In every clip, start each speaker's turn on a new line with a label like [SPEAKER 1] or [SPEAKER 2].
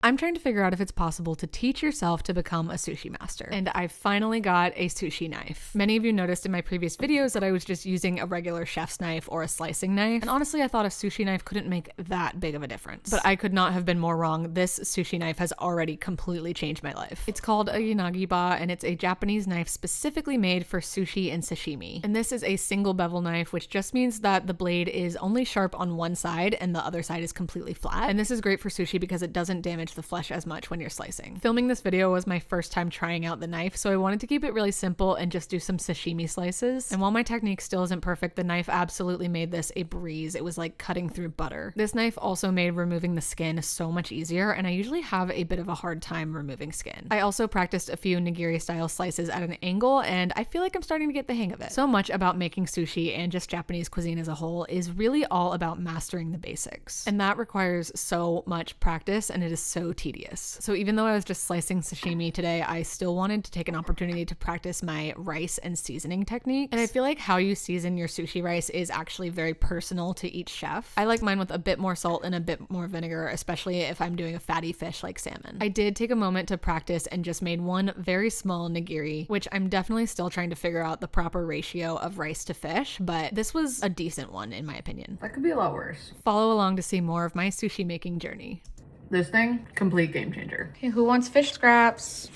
[SPEAKER 1] I'm trying to figure out if it's possible to teach yourself to become a sushi master. And I finally got a sushi knife. Many of you noticed in my previous videos that I was just using a regular chef's knife or a slicing knife. And honestly, I thought a sushi knife couldn't make that big of a difference. But I could not have been more wrong. This sushi knife has already completely changed my life. It's called a yanagiba, and it's a Japanese knife specifically made for sushi and sashimi. And this is a single bevel knife, which just means that the blade is only sharp on one side and the other side is completely flat. And this is great for sushi because it doesn't damage the flesh as much when you're slicing. Filming this video was my first time trying out the knife, so I wanted to keep it really simple and just do some sashimi slices. And while my technique still isn't perfect, the knife absolutely made this a breeze. It was like cutting through butter. This knife also made removing the skin so much easier, and I usually have a bit of a hard time removing skin. I also practiced a few nigiri style slices at an angle, and I feel like I'm starting to get the hang of it. So much about making sushi and just Japanese cuisine as a whole is really all about mastering the basics. And that requires so much practice, and it is so tedious. So even though I was just slicing sashimi today, I still wanted to take an opportunity to practice my rice and seasoning techniques. And I feel like how you season your sushi rice is actually very personal to each chef. I like mine with a bit more salt and a bit more vinegar, especially if I'm doing a fatty fish like salmon. I did take a moment to practice and just made one very small nigiri, which I'm definitely still trying to figure out the proper ratio of rice to fish, but this was a decent one in my opinion.
[SPEAKER 2] That could be a lot worse.
[SPEAKER 1] Follow along to see more of my sushi making journey.
[SPEAKER 2] This thing, complete game changer.
[SPEAKER 3] Okay, who wants fish scraps?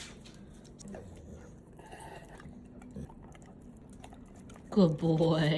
[SPEAKER 3] Good boy.